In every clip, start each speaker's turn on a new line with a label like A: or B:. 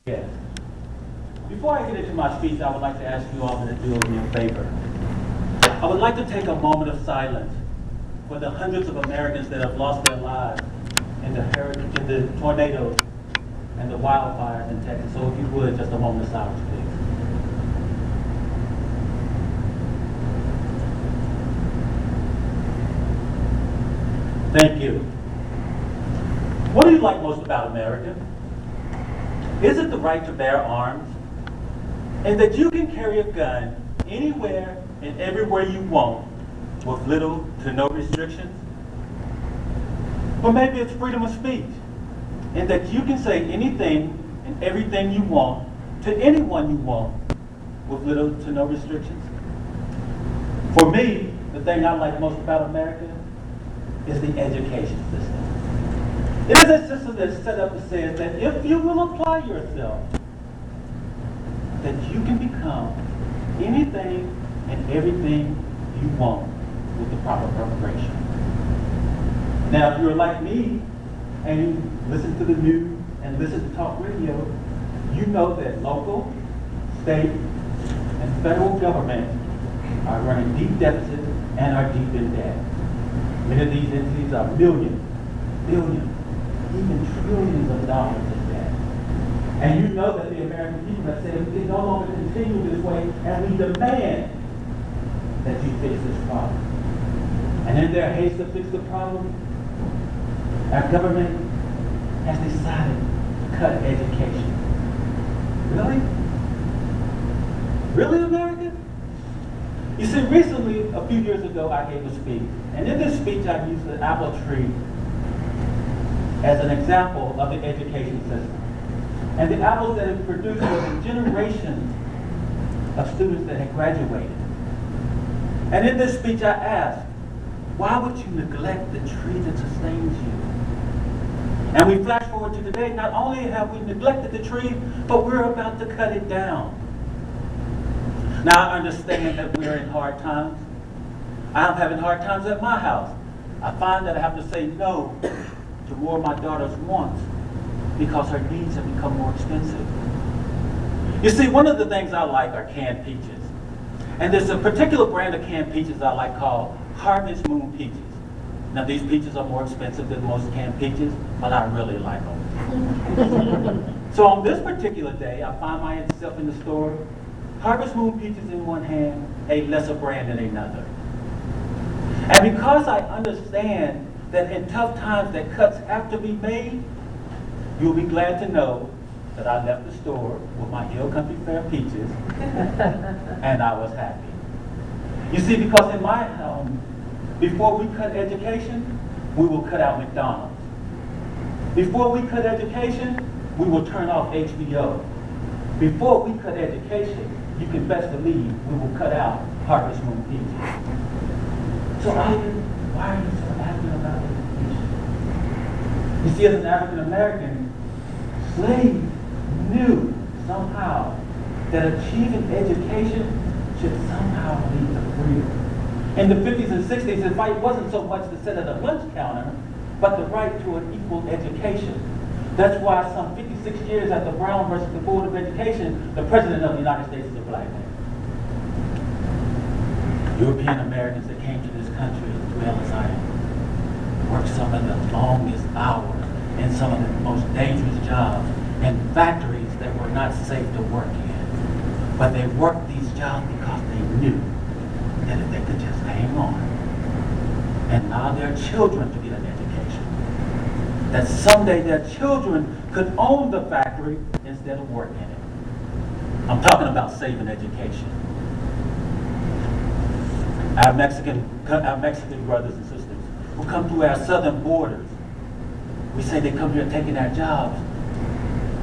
A: Yes. Before I get into my speech, I would like to ask you all to do me a favor. I would like to take a moment of silence for the hundreds of Americans that have lost their lives in the tornadoes and the wildfires in Texas. So if you would, just a moment of silence, please. Thank you. What do you like most about America? Is it the right to bear arms? And that you can carry a gun anywhere and everywhere you want with little to no restrictions? Or maybe it's freedom of speech, and that you can say anything and everything you want to anyone you want with little to no restrictions? For me, the thing I like most about America is the education system. It is a system that's set up to say that if you will apply yourself, that you can become anything and everything you want with the proper preparation. Now, if you're like me and you listen to the news and listen to talk radio, you know that local, state, and federal government are running deep deficits and are deep in debt. Many of these entities are millions, billions, even trillions of dollars in debt. And you know that the American people have said we can no longer continue this way, and we demand that you fix this problem. And in their haste to fix the problem, our government has decided to cut education. Really? Really, America? You see, recently, a few years ago, I gave a speech. And in this speech, I used the apple tree as an example of the education system. And the apples that it produced was a generation of students that had graduated. And in this speech, I asked, why would you neglect the tree that sustains you? And we flash forward to today, not only have we neglected the tree, but we're about to cut it down. Now, I understand that we're in hard times. I'm having hard times at my house. I find that I have to say no to more of my daughter's wants because her needs have become more expensive. You see, one of the things I like are canned peaches. And there's a particular brand of canned peaches I like called Harvest Moon Peaches. Now, these peaches are more expensive than most canned peaches, but I really like them. So on this particular day, I find myself in the store, Harvest Moon Peaches in one hand, a lesser brand in another. And because I understand that in tough times that cuts have to be made, you'll be glad to know that I left the store with my Hill Country Fair peaches, and I was happy. You see, because in my home, before we cut education, we will cut out McDonald's. Before we cut education, we will turn off HBO. Before we cut education, you can best believe we will cut out Harvest Moon Peaches. So why are you so happy about education? You see, as an African American, slaves knew somehow that achieving education should somehow lead to freedom. In the 50s and 60s, the fight wasn't so much to sit at a lunch counter, but the right to an equal education. That's why some 56 years after Brown versus the Board of Education, the President of the United States is a black man. European Americans that came to this country as well as I am worked some of the longest hours in some of the most dangerous jobs in factories that were not safe to work in. But they worked these jobs because they knew that if they could just hang on and allow their children to get an education, that someday their children could own the factory instead of work in it. I'm talking about saving education. Our Mexican brothers and sisters who come through our southern borders, we say they come here taking our jobs,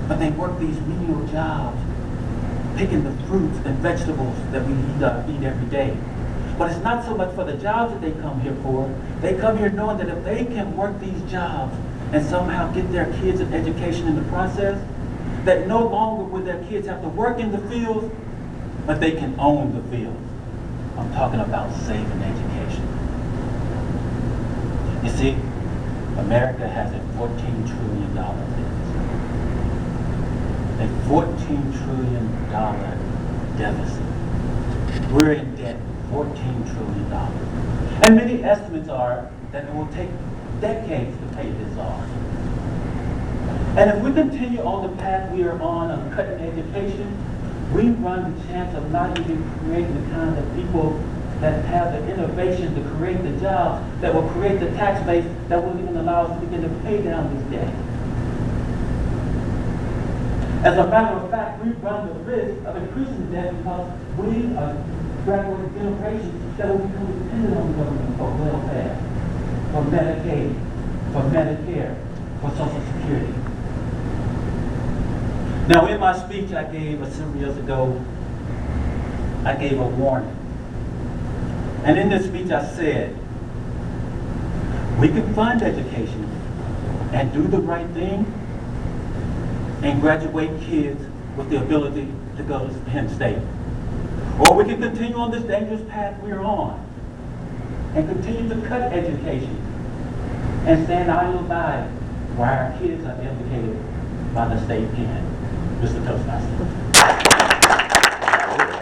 A: but they work these menial jobs, picking the fruits and vegetables that we eat every day. But it's not so much for the jobs that they come here for. They come here knowing that if they can work these jobs and somehow get their kids an education in the process, that no longer will their kids have to work in the fields, but they can own the fields. I'm talking about saving education. You see, America has a $14 trillion deficit. a $14 trillion deficit. We're in debt, $14 trillion. And many estimates are that it will take decades to pay this off. And if we continue on the path we are on cutting education, we run the chance of not even creating the kind of people that have the innovation to create the jobs that will create the tax base that will even allow us to begin to pay down this debt. As a matter of fact, we run the risk of increasing debt because we are graduating generations that will become dependent on the government for welfare, for Medicaid, for Medicare, for Social Security. Now, in my speech I gave several years ago, I gave a warning. And in this speech I said, we can fund education and do the right thing and graduate kids with the ability to go to Penn State. Or we can continue on this dangerous path we're on and continue to cut education and stand idle by while our kids are educated by the state pen. Mr. Toastmaster.